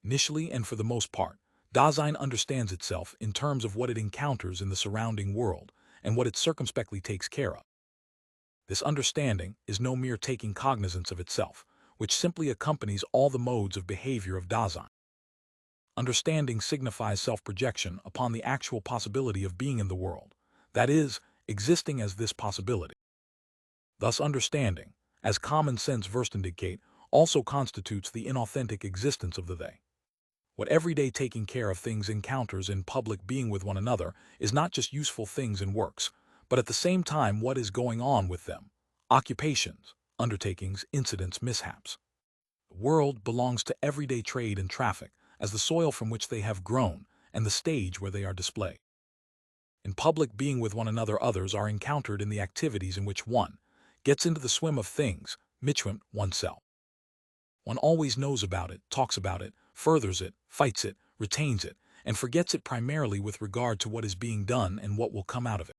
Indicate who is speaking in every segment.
Speaker 1: Initially and for the most part, Dasein understands itself in terms of what it encounters in the surrounding world and what it circumspectly takes care of. This understanding is no mere taking cognizance of itself, which simply accompanies all the modes of behavior of Dasein. Understanding signifies self-projection upon the actual possibility of being in the world, that is, existing as this possibility. Thus understanding, as common sense verse indicate, also constitutes the inauthentic existence of the they. What everyday taking care of things encounters in public being with one another is not just useful things and works, but at the same time what is going on with them, occupations, undertakings, incidents, mishaps. The world belongs to everyday trade and traffic as the soil from which they have grown and the stage where they are displayed. In public being with one another, others are encountered in the activities in which one gets into the swim of things, mitschwimmt oneself. One always knows about it, talks about it, furthers it, fights it, retains it, and forgets it primarily with regard to what is being done and what will come out of it.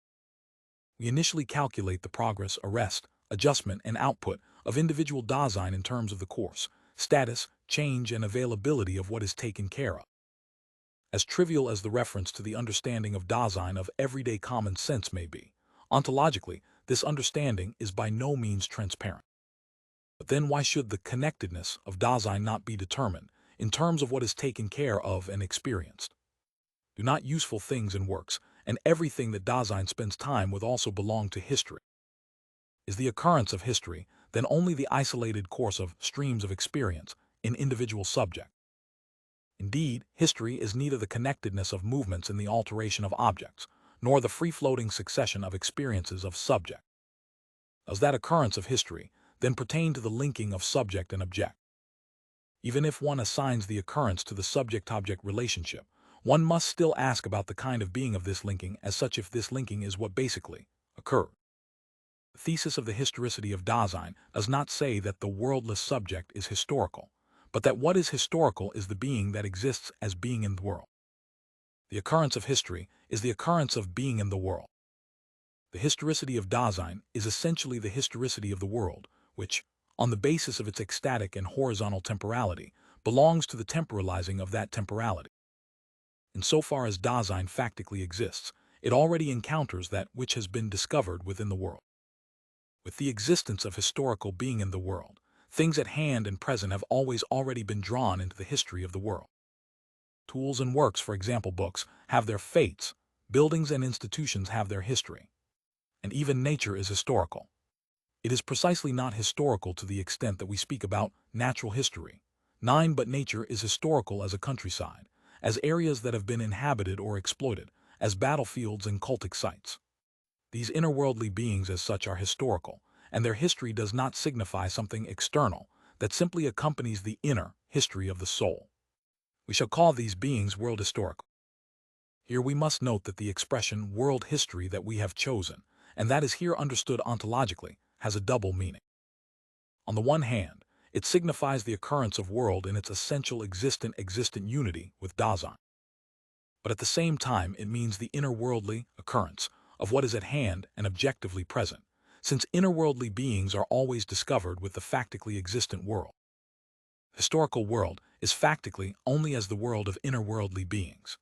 Speaker 1: We initially calculate the progress, arrest, adjustment, and output of individual Dasein in terms of the course, status, change, and availability of what is taken care of. As trivial as the reference to the understanding of Dasein of everyday common sense may be, ontologically, this understanding is by no means transparent. But then why should the connectedness of Dasein not be determined in terms of what is taken care of and experienced? Do not useful things and works, and everything that Dasein spends time with also belong to history? Is the occurrence of history then only the isolated course of streams of experience in individual subject? Indeed, history is neither the connectedness of movements in the alteration of objects, nor the free-floating succession of experiences of subject. Does that occurrence of history then pertain to the linking of subject and object? Even if one assigns the occurrence to the subject-object relationship, one must still ask about the kind of being of this linking as such if this linking is what basically occurred. The thesis of the historicity of Dasein does not say that the worldless subject is historical, but that what is historical is the being that exists as being in the world. The occurrence of history is the occurrence of being in the world. The historicity of Dasein is essentially the historicity of the world, which, on the basis of its ecstatic and horizontal temporality, belongs to the temporalizing of that temporality. Insofar as Dasein factically exists, it already encounters that which has been discovered within the world. With the existence of historical being in the world, things at hand and present have always already been drawn into the history of the world. Tools and works, for example books, have their fates, buildings and institutions have their history. And even nature is historical. It is precisely not historical to the extent that we speak about natural history. But nature is historical as a countryside, as areas that have been inhabited or exploited, as battlefields and cultic sites. These inner-worldly beings as such are historical, and their history does not signify something external that simply accompanies the inner history of the soul. We shall call these beings world historical. Here we must note that the expression world history that we have chosen, and that is here understood ontologically, has a double meaning. On the one hand, it signifies the occurrence of world in its essential existent unity with Dasein. But at the same time it means the inner-worldly occurrence of what is at hand and objectively present, since inner-worldly beings are always discovered with the factically existent world. The historical world is factically only as the world of inner-worldly beings.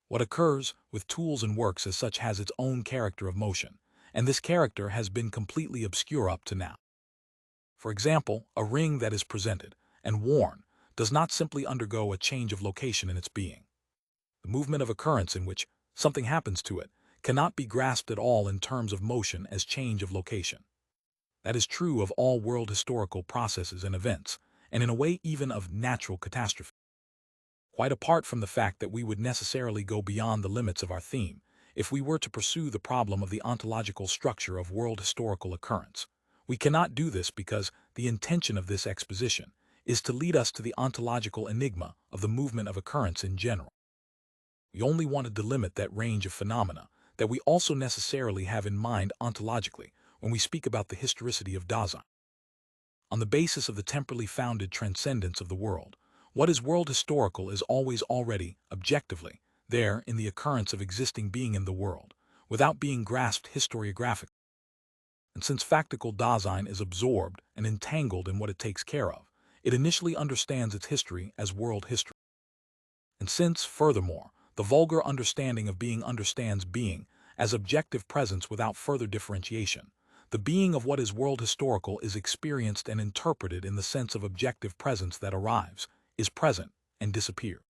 Speaker 1: What occurs with tools and works as such has its own character of motion, and this character has been completely obscure up to now. For example, a ring that is presented and worn does not simply undergo a change of location in its being. The movement of occurrence in which something happens to it cannot be grasped at all in terms of motion as change of location. That is true of all world historical processes and events, and in a way even of natural catastrophe. Quite apart from the fact that we would necessarily go beyond the limits of our theme if we were to pursue the problem of the ontological structure of world historical occurrence, we cannot do this because the intention of this exposition is to lead us to the ontological enigma of the movement of occurrence in general. We only want to delimit that range of phenomena that we also necessarily have in mind ontologically when we speak about the historicity of Dasein. On the basis of the temporally founded transcendence of the world, what is world historical is always already, objectively, there in the occurrence of existing being in the world, without being grasped historiographically. And since factical Dasein is absorbed and entangled in what it takes care of, it initially understands its history as world history. And since, furthermore, the vulgar understanding of being understands being as objective presence without further differentiation, the being of what is world historical is experienced and interpreted in the sense of objective presence that arrives, is present, and disappears.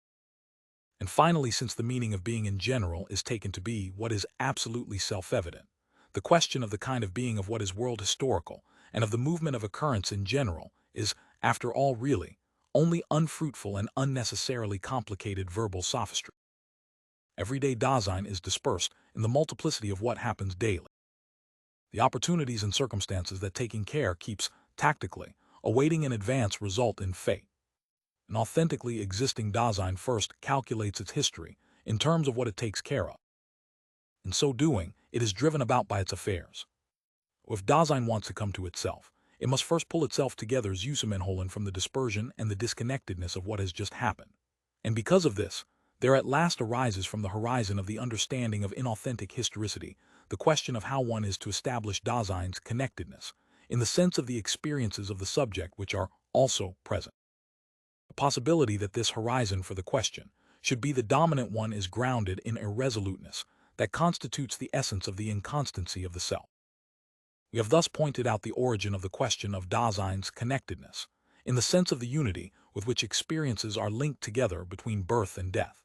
Speaker 1: And finally, since the meaning of being in general is taken to be what is absolutely self-evident, the question of the kind of being of what is world historical and of the movement of occurrence in general is, after all, really only unfruitful and unnecessarily complicated verbal sophistry. Everyday Dasein is dispersed in the multiplicity of what happens daily. The opportunities and circumstances that taking care keeps tactically awaiting in advance result in fate. An authentically existing Dasein first calculates its history in terms of what it takes care of. In so doing, it is driven about by its affairs. If Dasein wants to come to itself, it must first pull itself together as Zusammenholen from the dispersion and the disconnectedness of what has just happened. And because of this, there at last arises from the horizon of the understanding of inauthentic historicity the question of how one is to establish Dasein's connectedness, in the sense of the experiences of the subject which are also present. The possibility that this horizon for the question should be the dominant one is grounded in irresoluteness that constitutes the essence of the inconstancy of the self. We have thus pointed out the origin of the question of Dasein's connectedness, in the sense of the unity with which experiences are linked together between birth and death.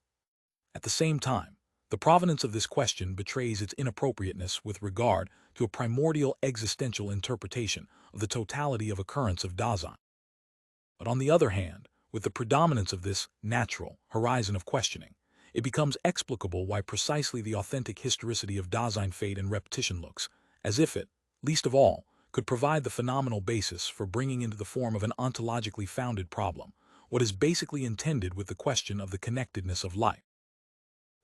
Speaker 1: At the same time, the provenance of this question betrays its inappropriateness with regard to a primordial existential interpretation of the totality of occurrence of Dasein. But on the other hand, with the predominance of this natural horizon of questioning, it becomes explicable why precisely the authentic historicity of Dasein fate and repetition looks as if it, least of all, could provide the phenomenal basis for bringing into the form of an ontologically founded problem what is basically intended with the question of the connectedness of life.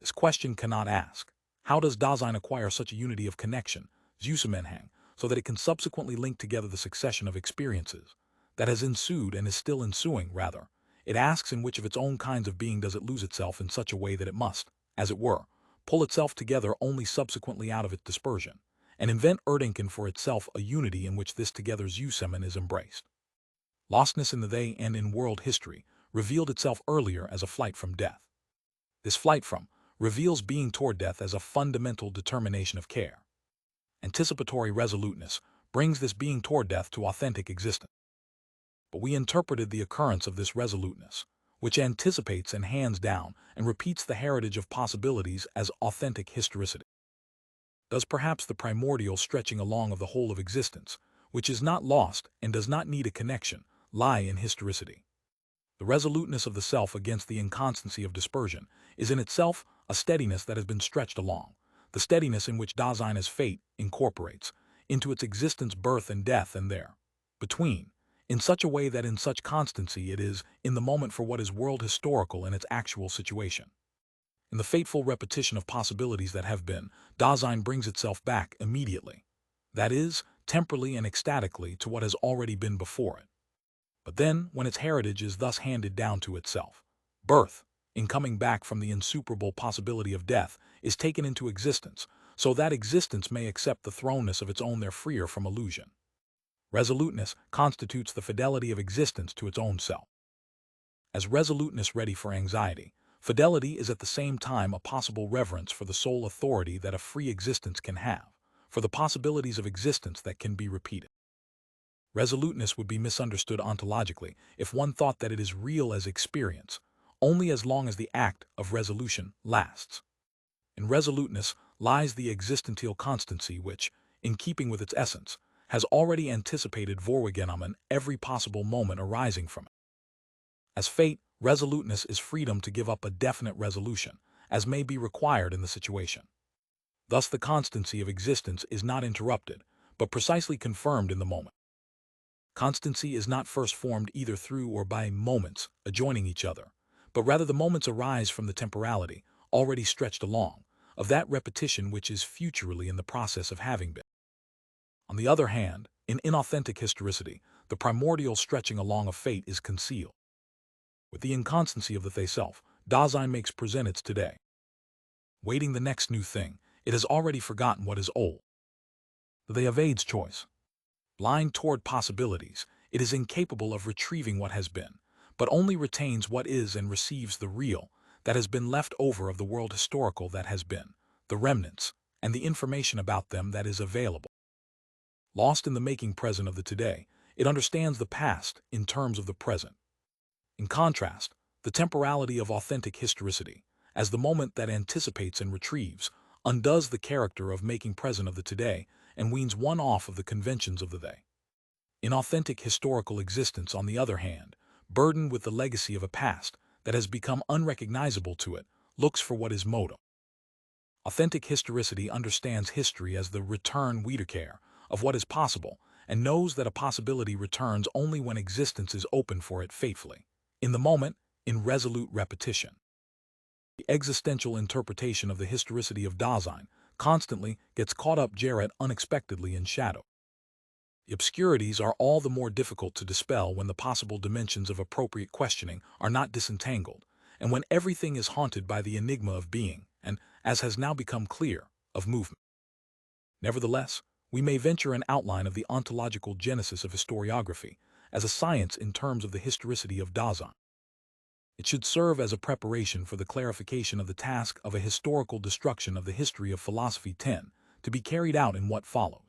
Speaker 1: This question cannot ask, how does Dasein acquire such a unity of connection, Zusammenhang, so that it can subsequently link together the succession of experiences that has ensued and is still ensuing, rather. It asks in which of its own kinds of being does it lose itself in such a way that it must, as it were, pull itself together only subsequently out of its dispersion, and invent Erdenken for itself a unity in which this together Zusammen is embraced. Lostness in the they and in world history revealed itself earlier as a flight from death. This flight from reveals being toward death as a fundamental determination of care. Anticipatory resoluteness brings this being toward death to authentic existence. But we interpreted the occurrence of this resoluteness, which anticipates and hands down and repeats the heritage of possibilities as authentic historicity. Does perhaps the primordial stretching along of the whole of existence, which is not lost and does not need a connection, lie in historicity? The resoluteness of the self against the inconstancy of dispersion is in itself a steadiness that has been stretched along, the steadiness in which Dasein as fate incorporates into its existence birth and death and there, between, in such a way that in such constancy it is in the moment for what is world historical in its actual situation. In the fateful repetition of possibilities that have been, Dasein brings itself back immediately, that is, temporally and ecstatically to what has already been before it. But then, when its heritage is thus handed down to itself, birth, in coming back from the insuperable possibility of death, is taken into existence, so that existence may accept the thrownness of its own there freer from illusion. Resoluteness constitutes the fidelity of existence to its own self. As resoluteness ready for anxiety, fidelity is at the same time a possible reverence for the sole authority that a free existence can have, for the possibilities of existence that can be repeated. Resoluteness would be misunderstood ontologically if one thought that it is real as experience, only as long as the act of resolution lasts. In resoluteness lies the existential constancy which, in keeping with its essence, has already anticipated Vorgenommen every possible moment arising from it. As fate, resoluteness is freedom to give up a definite resolution, as may be required in the situation. Thus the constancy of existence is not interrupted, but precisely confirmed in the moment. Constancy is not first formed either through or by moments adjoining each other, but rather the moments arise from the temporality, already stretched along, of that repetition which is futurally in the process of having been. On the other hand, in inauthentic historicity, the primordial stretching along of fate is concealed. With the inconstancy of the they self, Dasein makes present its today. Waiting the next new thing, it has already forgotten what is old. The they evades choice. Blind toward possibilities, it is incapable of retrieving what has been, but only retains what is and receives the real, that has been left over of the world historical that has been, the remnants, and the information about them that is available. Lost in the making present of the today, it understands the past in terms of the present. In contrast, the temporality of authentic historicity, as the moment that anticipates and retrieves, undoes the character of making present of the today and weans one off of the conventions of the they. In authentic historical existence, on the other hand, burdened with the legacy of a past that has become unrecognizable to it, looks for what is modem. Authentic historicity understands history as the return wiederkehr of what is possible and knows that a possibility returns only when existence is open for it faithfully, in the moment, in resolute repetition. The existential interpretation of the historicity of Dasein constantly gets caught up Jarrett unexpectedly in shadow. The obscurities are all the more difficult to dispel when the possible dimensions of appropriate questioning are not disentangled, and when everything is haunted by the enigma of being, and, as has now become clear, of movement. Nevertheless, we may venture an outline of the ontological genesis of historiography as a science in terms of the historicity of Dasein. It should serve as a preparation for the clarification of the task of a historical destruction of the history of philosophy 10, to be carried out in what follows.